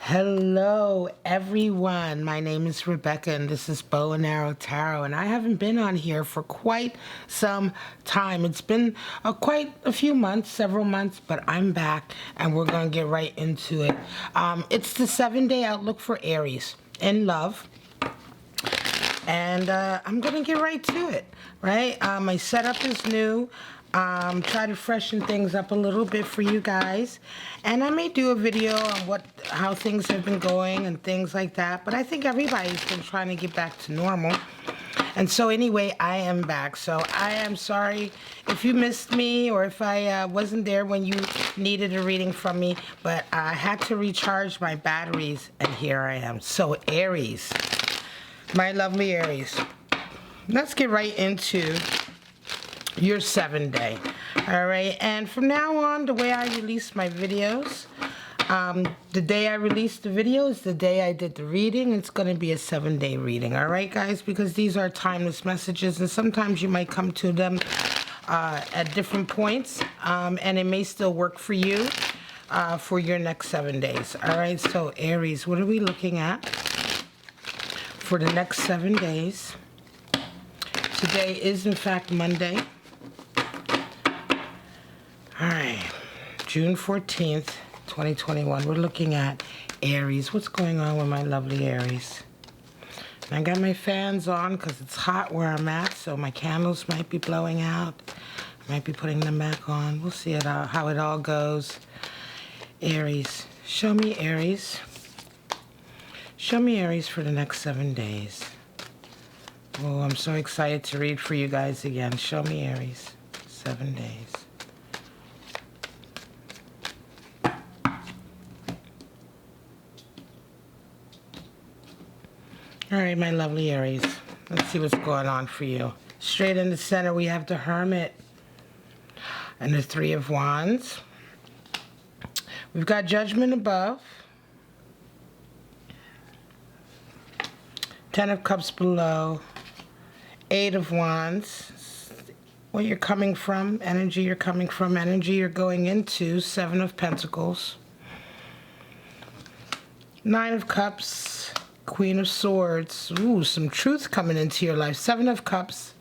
Hello everyone, my name is Rebecca and this is Bow and Arrow Tarot, and I haven't been on here for quite some time. It's been quite a few months, several months, but I'm back and we're going to get right into it. It's the 7-day outlook for Aries in love, and I'm going to get right to it, right? My setup is new. Try to freshen things up a little bit for you guys, and I may do a video on how things have been going and things like that, but I think everybody's been trying to get back to normal. And so anyway, I am back. So I am sorry if you missed me or if I wasn't there when you needed a reading from me, but I had to recharge my batteries and here I am. So Aries, my lovely Aries, let's get right into your 7-day. All right, and from now on, the way I release my videos, the day I released the video is the day I did the reading. It's going to be a 7-day reading. All right, guys, because these are timeless messages and sometimes you might come to them at different points, and it may still work for you for your next 7 days. All right, so Aries, what are we looking at for the next 7 days? Today is in fact Monday. All right, June 14th, 2021. We're looking at Aries. What's going on with my lovely Aries? And I got my fans on because it's hot where I'm at, so my candles might be blowing out. I might be putting them back on. We'll see how it all goes. Aries, show me Aries. Show me Aries for the next 7 days. Oh, I'm so excited to read for you guys again. Show me Aries, 7 days. All right, my lovely Aries, let's see what's going on for you. Straight in the center, we have the Hermit and the Three of Wands. We've got Judgment above, 10 of Cups below, 8 of Wands, where you're coming from, energy you're coming from, energy you're going into, 7 of Pentacles, 9 of Cups, Queen of Swords, ooh, some truth coming into your life, 7 of Cups,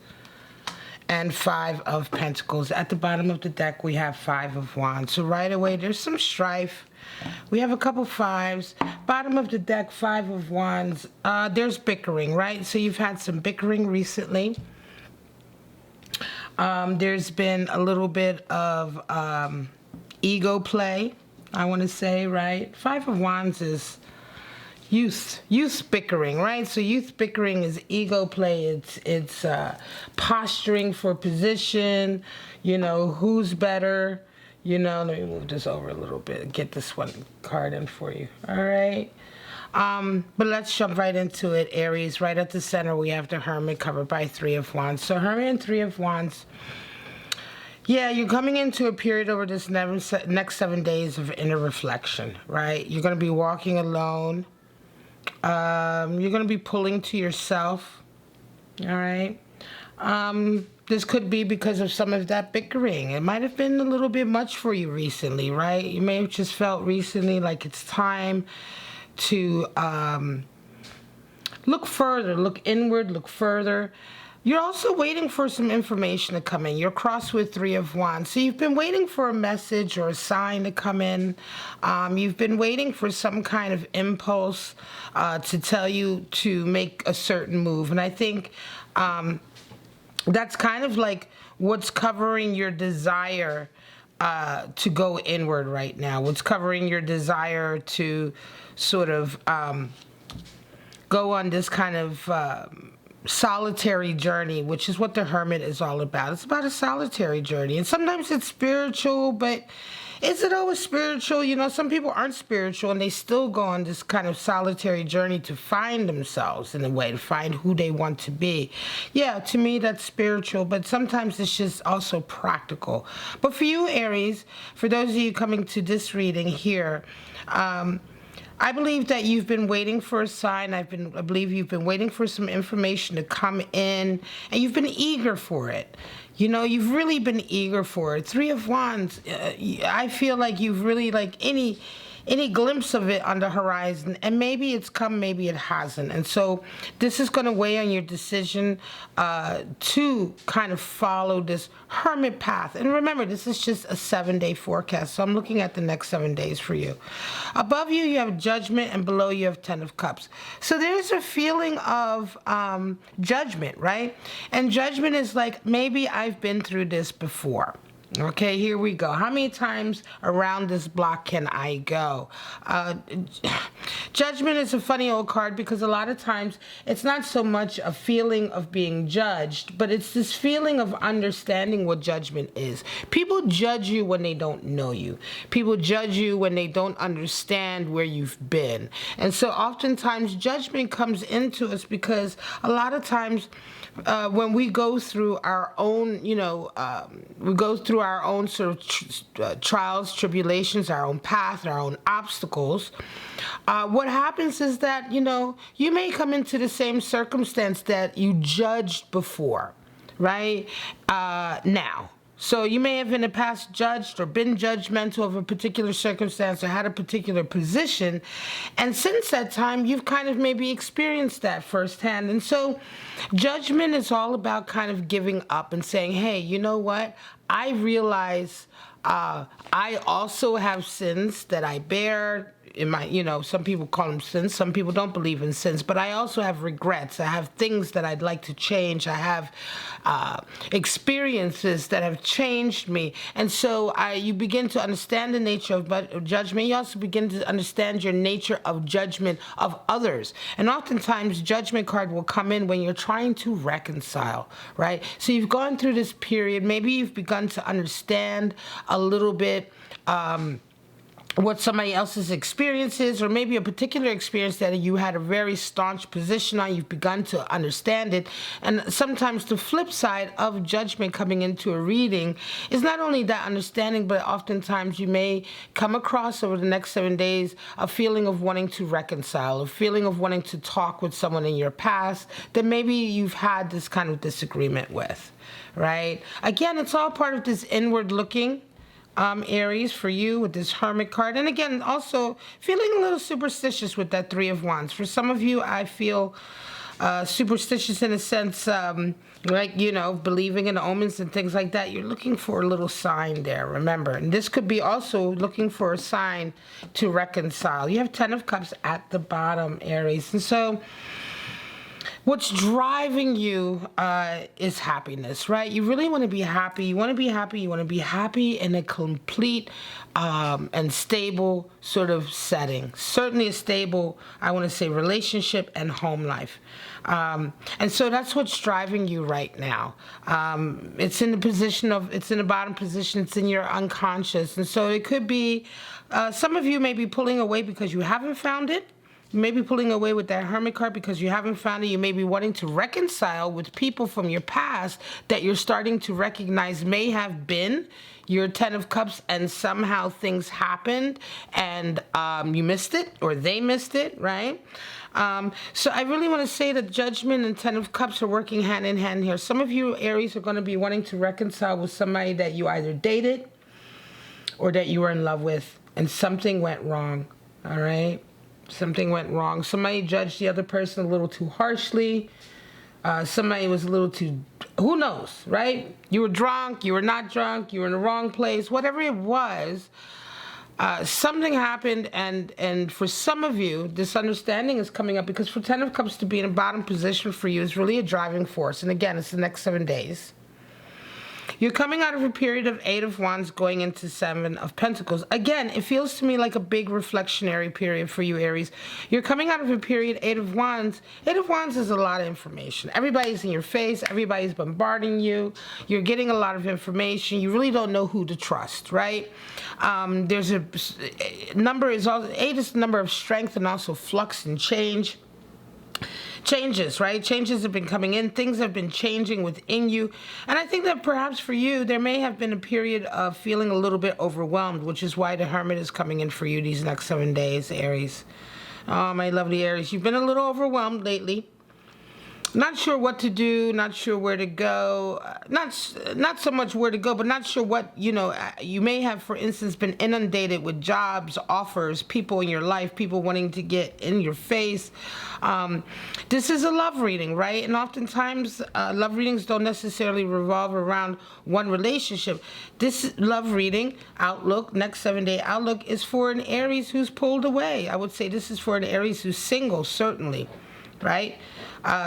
and 5 of Pentacles. At the bottom of the deck, we have 5 of Wands. So right away, there's some strife. We have a couple fives. Bottom of the deck, 5 of Wands. There's bickering, right? So you've had some bickering recently. There's been a little bit of ego play, I want to say, right? 5 of Wands is youth bickering, right? So youth bickering is ego play. It's posturing for position, you know, who's better, you know. Let me move this over a little bit, get this one card in for you. All right, but let's jump right into it. Aries, right at the center, we have the Hermit covered by 3 of Wands. So Hermit and 3 of Wands. Yeah, you're coming into a period over this next 7 days of inner reflection, right? You're going to be walking alone. You're going to be pulling to yourself, all right? This could be because of some of that bickering. It might have been a little bit much for you recently, right? You may have just felt recently like it's time to look further, look inward, look further. You're also waiting for some information to come in. You're crossed with 3 of Wands. So you've been waiting for a message or a sign to come in. You've been waiting for some kind of impulse to tell you to make a certain move. And I think that's kind of like what's covering your desire to go inward right now. What's covering your desire to sort of go on this kind of solitary journey, which is what the Hermit is all about. It's about a solitary journey, and sometimes it's spiritual, but is it always spiritual? You know, some people aren't spiritual and they still go on this kind of solitary journey to find themselves, in a way, to find who they want to be. Yeah, to me that's spiritual, but sometimes it's just also practical. But for you, Aries, for those of you coming to this reading here, I believe that you've been waiting for a sign. I believe you've been waiting for some information to come in, and you've been eager for it. You know, you've really been eager for it. 3 of Wands, I feel like you've really, like any glimpse of it on the horizon, and maybe it's come, maybe it hasn't. And so this is going to weigh on your decision to kind of follow this hermit path. And remember, this is just a 7-day forecast, so I'm looking at the next 7 days for you. Above you, you have Judgment, and below you have Ten of Cups. So there's a feeling of judgment, right? And judgment is like, maybe I've been through this before. Okay, here we go. How many times around this block can I go? Judgment is a funny old card because a lot of times it's not so much a feeling of being judged, but it's this feeling of understanding what judgment is. People judge you when they don't know you. People judge you when they don't understand where you've been. And so oftentimes judgment comes into us because a lot of times when we go through our own, we go through our own sort of trials, tribulations, our own path, our own obstacles, what happens is that, you may come into the same circumstance that you judged before, right? Now. So you may have in the past judged or been judgmental of a particular circumstance or had a particular position. And since that time, you've kind of maybe experienced that firsthand. And so judgment is all about kind of giving up and saying, hey, you know what? I realize I also have sins that I bear. In my, some people call them sins. Some people don't believe in sins, but I also have regrets. I have things that I'd like to change. I have experiences that have changed me. And so you begin to understand the nature of judgment. You also begin to understand your nature of judgment of others. And oftentimes judgment card will come in when you're trying to reconcile, right? So you've gone through this period. Maybe you've begun to understand a little bit what somebody else's experience is, or maybe a particular experience that you had a very staunch position on. You've begun to understand it. And sometimes the flip side of judgment coming into a reading is not only that understanding, but oftentimes you may come across over the next 7 days a feeling of wanting to reconcile, a feeling of wanting to talk with someone in your past that maybe you've had this kind of disagreement with, right? Again, it's all part of this inward looking, Aries, for you with this Hermit card. And again, also feeling a little superstitious with that Three of Wands. For some of you, I feel superstitious in a sense, like, believing in omens and things like that. You're looking for a little sign there, remember. And this could be also looking for a sign to reconcile. You have Ten of Cups at the bottom, Aries. And so what's driving you is happiness, right? You really want to be happy. You want to be happy. You want to be happy in a complete and stable sort of setting. Certainly a stable, I want to say, relationship and home life. And so that's what's driving you right now. It's in the bottom position. It's in your unconscious. And so it could be, some of you may be pulling away because you haven't found it. You may be pulling away with that Hermit card because you haven't found it. You may be wanting to reconcile with people from your past that you're starting to recognize may have been your Ten of Cups, and somehow things happened and you missed it, or they missed it, right? So I really want to say that Judgment and Ten of Cups are working hand in hand here. Some of you, Aries, are going to be wanting to reconcile with somebody that you either dated or that you were in love with, and something went wrong, all right? Something went wrong. Somebody judged the other person a little too harshly. Somebody was a little too, who knows, right? You were drunk, you were not drunk, you were in the wrong place, whatever it was. Something happened, and for some of you, this understanding is coming up because for Ten of Cups to be in a bottom position for you is really a driving force. And again, it's the next 7 days. You're coming out of a period of Eight of Wands going into Seven of Pentacles. Again, it feels to me like a big reflectionary period for you, Aries. You're coming out of a period, Eight of Wands. Eight of Wands is a lot of information. Everybody's in your face. Everybody's bombarding you. You're getting a lot of information. You really don't know who to trust, right? There's a number is also, 8 is the number of strength and also flux and change. Changes, right? Changes have been coming in. Things have been changing within you. And I think that perhaps for you, there may have been a period of feeling a little bit overwhelmed, which is why the Hermit is coming in for you these next 7 days, Aries. Oh, my lovely Aries. You've been a little overwhelmed lately. not sure what to do, not sure where to go, not so much where to go, but not sure what, you may have, for instance, been inundated with jobs, offers, people in your life, people wanting to get in your face. This is a love reading, right? And oftentimes love readings don't necessarily revolve around one relationship. This love reading outlook, next 7-day outlook, is for an Aries who's pulled away. I would say this is for an Aries who's single, certainly, right?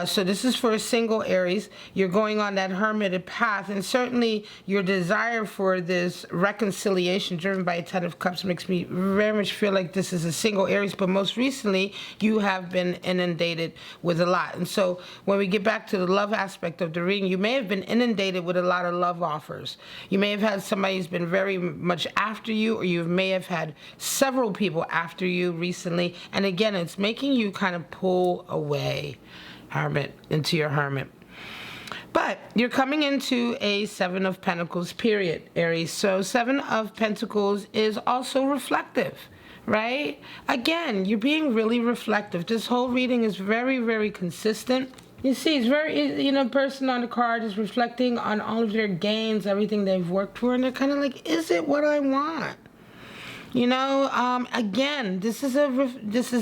So this is for a single Aries. You're going on that hermited path, and certainly your desire for this reconciliation driven by a Ten of Cups makes me very much feel like this is a single Aries, but most recently you have been inundated with a lot. And so when we get back to the love aspect of the reading, you may have been inundated with a lot of love offers. You may have had somebody who's been very much after you, or you may have had several people after you recently, and again, it's making you kind of pull away, hermit, into your hermit. But you're coming into a Seven of Pentacles period, Aries. So Seven of Pentacles is also reflective, right? Again, you're being really reflective. This whole reading is very, very consistent. You see, it's very, person on the card is reflecting on all of their gains, everything they've worked for, and they're kind of like, is it what I want? Again, this is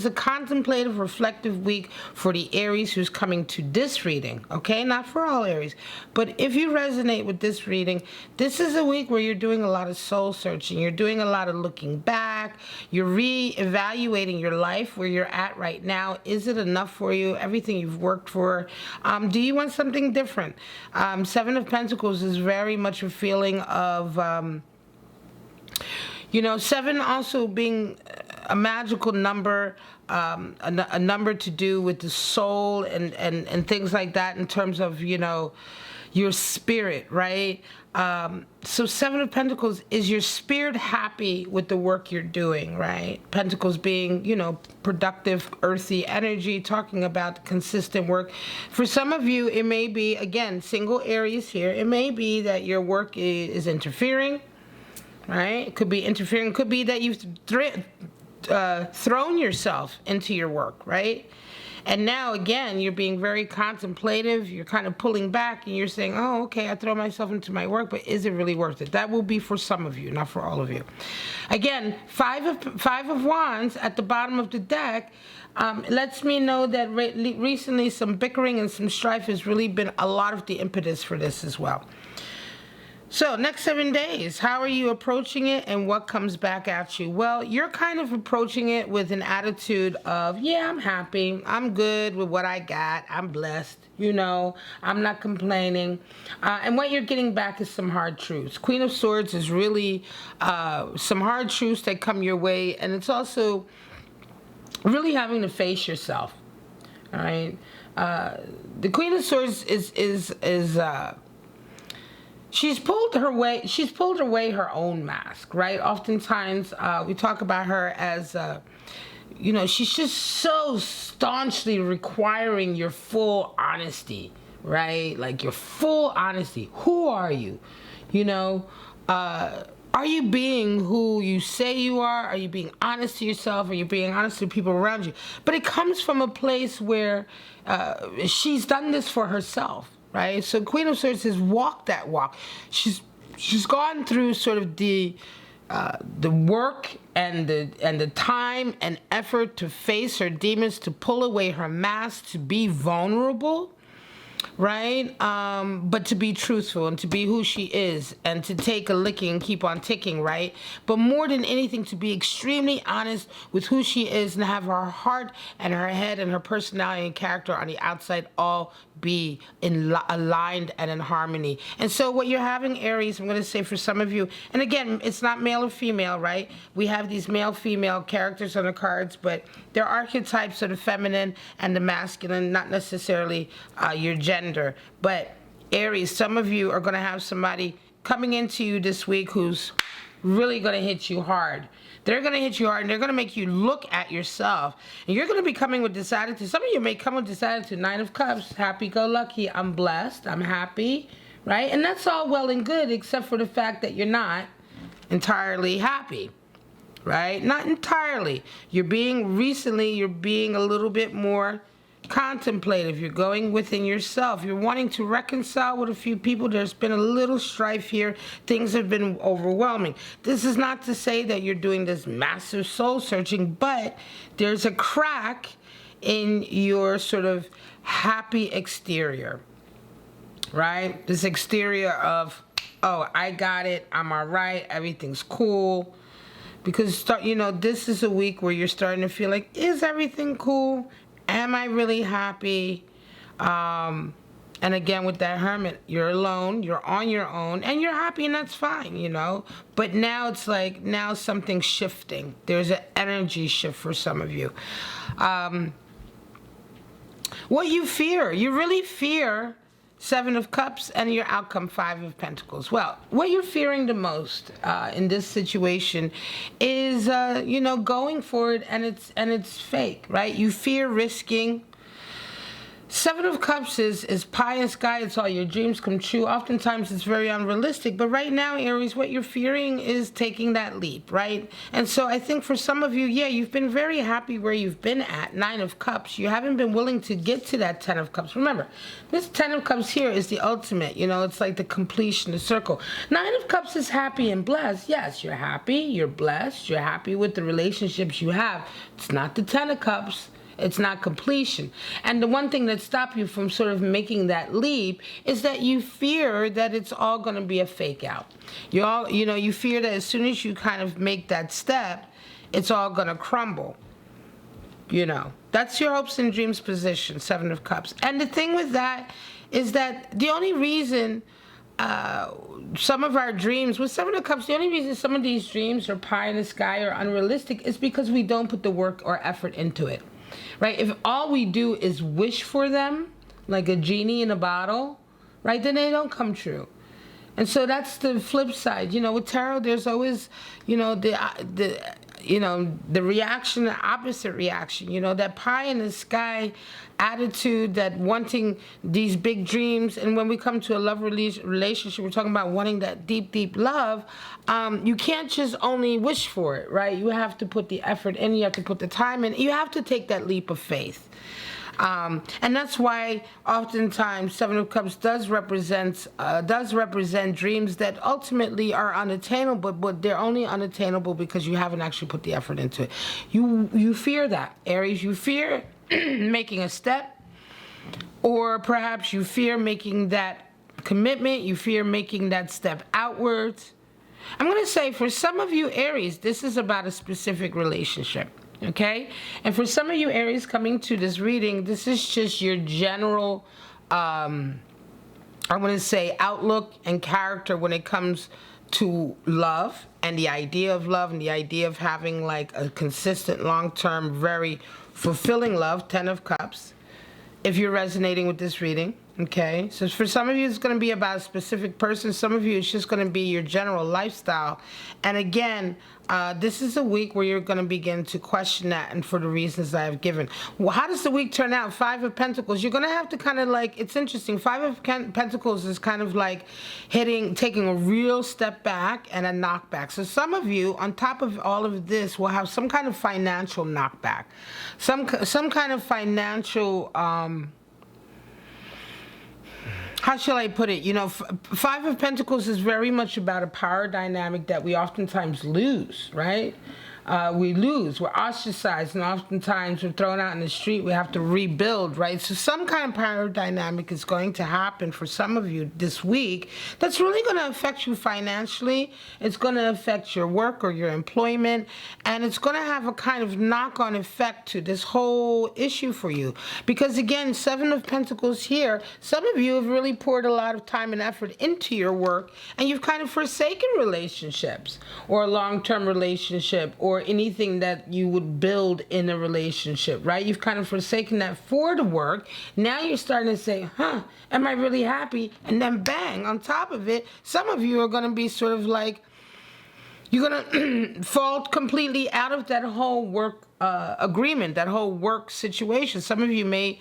a contemplative, reflective week for the Aries who's coming to this reading, okay? Not for all Aries, but if you resonate with this reading, this is a week where you're doing a lot of soul searching. You're doing a lot of looking back. You're re-evaluating your life, where you're at right now. Is it enough for you? Everything you've worked for. Do you want something different? Seven of Pentacles is very much a feeling of... seven also being a magical number, a number to do with the soul and things like that in terms of, your spirit, right? So Seven of Pentacles, is your spirit happy with the work you're doing, right? Pentacles being, productive, earthy energy, talking about consistent work. For some of you, it may be, again, single Aries here, it may be that your work is interfering, right? It could be interfering. It could be that you've thrown yourself into your work, right? And now, again, you're being very contemplative. You're kind of pulling back, and you're saying, oh, okay, I throw myself into my work, but is it really worth it? That will be for some of you, not for all of you. Again, Five of Wands at the bottom of the deck lets me know that recently some bickering and some strife has really been a lot of the impetus for this as well. So next 7 days, how are you approaching it, and what comes back at you? Well, you're kind of approaching it with an attitude of, yeah, I'm happy. I'm good with what I got. I'm blessed. I'm not complaining. And what you're getting back is some hard truths. Queen of Swords is really some hard truths that come your way. And it's also really having to face yourself. All right. The Queen of Swords is She's pulled her way her own mask, right? Oftentimes, we talk about her as, she's just so staunchly requiring your full honesty, right? Like your full honesty. Who are you? Are you being who you say you are? Are you being honest to yourself? Are you being honest to people around you? But it comes from a place where she's done this for herself. Right, so Queen of Swords has walked that walk. She's gone through sort of the work and the time and effort to face her demons, to pull away her mask, to be vulnerable, right? But to be truthful and to be who she is, and to take a licking and keep on ticking, right? But more than anything, to be extremely honest with who she is and have her heart and her head and her personality and character on the outside all be aligned and in harmony. And so what you're having, Aries, I'm going to say for some of you, and again, it's not male or female, right? We have these male-female characters on the cards, but they're archetypes of the feminine and the masculine, not necessarily your gender. But Aries, some of you are going to have somebody coming into you this week who's really going to hit you hard. They're going to hit you hard, and they're going to make you look at yourself. And you're going to be coming with this attitude. Some of you may come with this attitude, Nine of Cups, happy-go-lucky, I'm blessed, I'm happy, right? And that's all well and good, except for the fact that you're not entirely happy, right? Not entirely. You're being a little bit more contemplative. You're going within yourself. You're wanting to reconcile with a few people. There's been a little strife here. Things have been overwhelming. This is not to say that you're doing this massive soul searching, but there's a crack in your sort of happy exterior, right? This exterior of, oh, I got it, I'm all right, everything's cool. Because, this is a week where you're starting to feel like, is everything cool? Am I really happy? And again, with that Hermit, you're alone, you're on your own, and you're happy, and that's fine, But now it's like, now something's shifting. There's an energy shift for some of you. What you fear, you really fear Seven of Cups and your outcome, Five of Pentacles. Well, what you're fearing the most in this situation is, going for it and it's fake, right? You fear risking. Seven of Cups is pie in sky. It's all your dreams come true. Oftentimes it's very unrealistic. But right now, Aries, what you're fearing is taking that leap, right? And so I think for some of you, yeah, you've been very happy where you've been at, Nine of Cups. You haven't been willing to get to that Ten of Cups. Remember, this Ten of Cups here is the ultimate. It's like the completion, the circle. Nine of Cups is happy and blessed. Yes, you're happy, you're blessed, you're happy with the relationships you have. It's not the Ten of Cups. It's not completion. And the one thing that stops you from sort of making that leap is that you fear that it's all going to be a fake out. You fear that as soon as you kind of make that step, it's all going to crumble. That's your hopes and dreams position, Seven of Cups. And the thing with that is that the only reason some of our dreams, with Seven of Cups, the only reason some of these dreams are pie in the sky or unrealistic is because we don't put the work or effort into it. Right? If all we do is wish for them, like a genie in a bottle, right, then they don't come true. And so that's the flip side. With tarot, there's always, the reaction, the opposite reaction, that pie in the sky attitude, that wanting these big dreams. And when we come to a love relationship, we're talking about wanting that deep, deep love. You can't just only wish for it, right? You have to put the effort in, you have to put the time in, you have to take that leap of faith. And that's why oftentimes Seven of Cups does represent dreams that ultimately are unattainable, but they're only unattainable because you haven't actually put the effort into it. You fear that, Aries. You fear making a step, or perhaps you fear making that commitment. You fear making that step outwards. I'm going to say for some of you, Aries, this is about a specific relationship. Okay? And for some of you, Aries, coming to this reading, this is just your general, I want to say, outlook and character when it comes to love and the idea of love and the idea of having like a consistent, long-term, very fulfilling love, Ten of Cups, if you're resonating with this reading. Okay, so for some of you, it's going to be about a specific person. Some of you, it's just going to be your general lifestyle. And again, this is a week where you're going to begin to question that, and for the reasons I have given. Well, how does the week turn out? Five of Pentacles. You're going to have to kind of like, it's interesting. Five of Pentacles is kind of like taking a real step back and a knockback. So some of you, on top of all of this, will have some kind of financial knockback. Some kind of financial... how shall I put it? Five of Pentacles is very much about a power dynamic that we oftentimes lose, right? We lose, we're ostracized, and oftentimes we're thrown out in the street. We have to rebuild, right? So some kind of power dynamic is going to happen for some of you this week that's really going to affect you financially. It's going to affect your work or your employment, and it's going to have a kind of knock-on effect to this whole issue for you. Because again, Seven of Pentacles here, some of you have really poured a lot of time and effort into your work, and you've kind of forsaken relationships or a long-term relationship or anything that you would build in a relationship, right? You've kind of forsaken that for the work. Now you're starting to say, am I really happy? And then bang, on top of it, some of you are going to be sort of like, you're going to fall completely out of that whole work agreement, that whole work situation. Some of you may,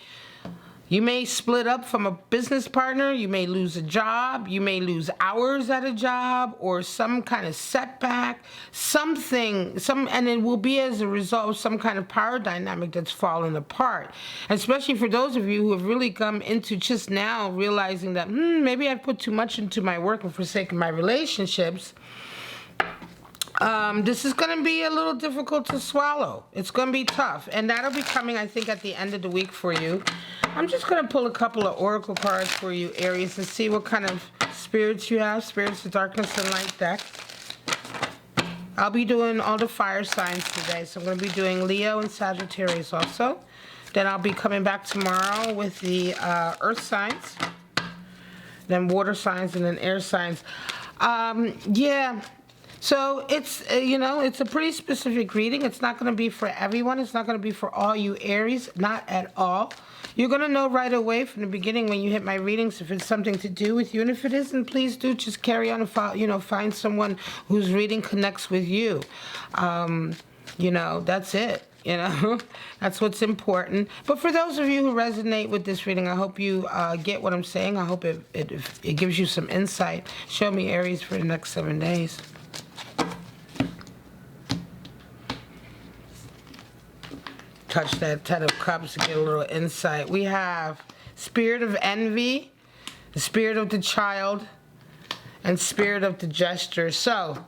You may split up from a business partner. You may lose a job. You may lose hours at a job or some kind of setback, and it will be as a result of some kind of power dynamic that's fallen apart. Especially for those of you who have really come into just now realizing that, maybe I've put too much into my work and forsaken my relationships. This is going to be a little difficult to swallow. It's going to be tough. And that'll be coming, I think, at the end of the week for you. I'm just going to pull a couple of oracle cards for you, Aries, and see what kind of spirits you have. Spirits of darkness and light deck. I'll be doing all the fire signs today. So I'm going to be doing Leo and Sagittarius also. Then I'll be coming back tomorrow with the earth signs. Then water signs and then air signs. Yeah. So it's, it's a pretty specific reading. It's not going to be for everyone. It's not going to be for all you Aries. Not at all. You're going to know right away from the beginning when you hit my readings if it's something to do with you. And if it isn't, please do just carry on and, find someone whose reading connects with you. That's it. That's what's important. But for those of you who resonate with this reading, I hope you get what I'm saying. I hope it gives you some insight. Show me Aries for the next 7 days. Touch that Ten of Cups to get a little insight. We have Spirit of Envy, the Spirit of the Child, and Spirit of the Gesture. So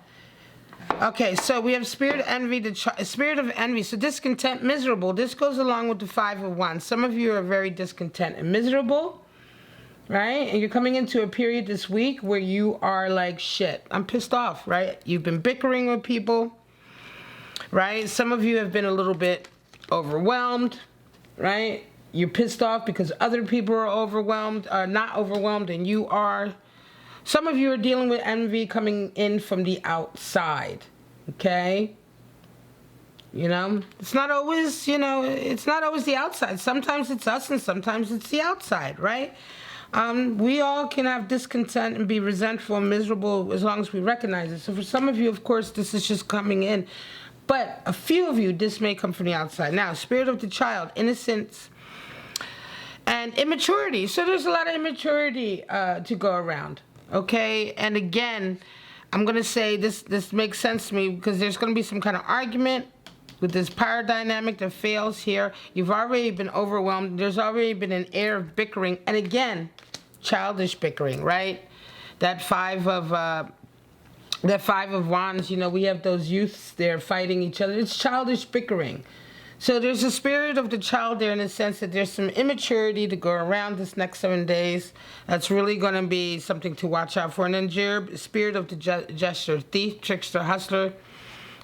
we have Spirit of Envy, Spirit of Envy. So discontent, miserable. This goes along with the Five of Wands. Some of you are very discontent and miserable, right? And you're coming into a period this week where you are like, shit, I'm pissed off, right? You've been bickering with people, right? Some of you have been a little bit overwhelmed, right? You're pissed off because other people are overwhelmed, not overwhelmed, and you are. Some of you are dealing with envy coming in from the outside, okay? It's not always, it's not always the outside. Sometimes it's us and sometimes it's the outside, right? We all can have discontent and be resentful and miserable as long as we recognize it. So for some of you, of course, this is just coming in. But a few of you, this may come from the outside. Now, Spirit of the Child, innocence, and immaturity. So there's a lot of immaturity to go around, okay? And again, I'm going to say this makes sense to me because there's going to be some kind of argument with this power dynamic that fails here. You've already been overwhelmed. There's already been an air of bickering. And again, childish bickering, right? That Five of Wands, we have those youths there fighting each other. It's childish bickering. So there's a spirit of the child there in the sense that there's some immaturity to go around this next 7 days. That's really going to be something to watch out for. And then spirit of the gesture, thief, trickster, hustler.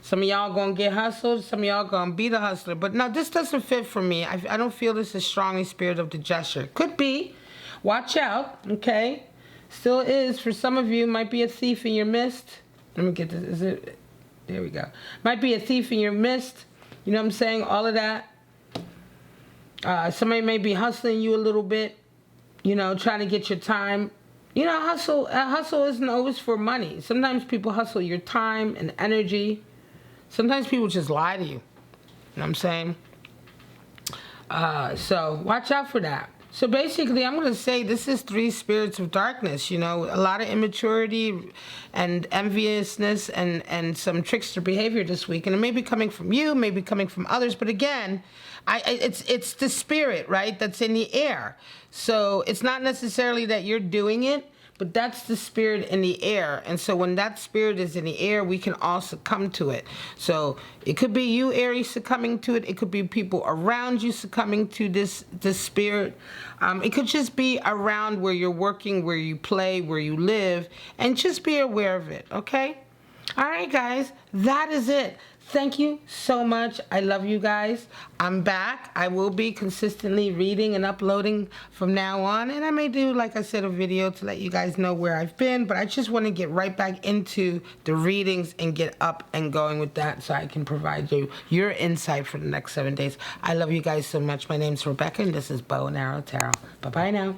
Some of y'all going to get hustled. Some of y'all going to be the hustler. But no, this doesn't fit for me. I don't feel this is strongly spirit of the gesture. Could be. Watch out, okay? Still is. For some of you, might be a thief in your midst. Let me get this. Is it? There we go. Might be a thief in your midst. You know what I'm saying? All of that. Somebody may be hustling you a little bit. Trying to get your time. Hustle isn't always for money. Sometimes people hustle your time and energy. Sometimes people just lie to you. You know what I'm saying? So watch out for that. So basically, I'm going to say this is 3 spirits of darkness, a lot of immaturity and enviousness and some trickster behavior this week. And it may be coming from you, maybe coming from others. But again, it's the spirit, right, that's in the air. So it's not necessarily that you're doing it, but that's the spirit in the air. And so when that spirit is in the air, we can all succumb to it. So it could be you, Aries, succumbing to it. It could be people around you succumbing to this spirit. It could just be around where you're working, where you play, where you live, and just be aware of it, okay? All right, guys, that is it. Thank you so much. I love you guys. I'm back. I will be consistently reading and uploading from now on. And I may do, like I said, a video to let you guys know where I've been. But I just want to get right back into the readings and get up and going with that so I can provide you your insight for the next 7 days. I love you guys so much. My name's Rebecca, and this is Bow and Arrow Tarot. Bye-bye now.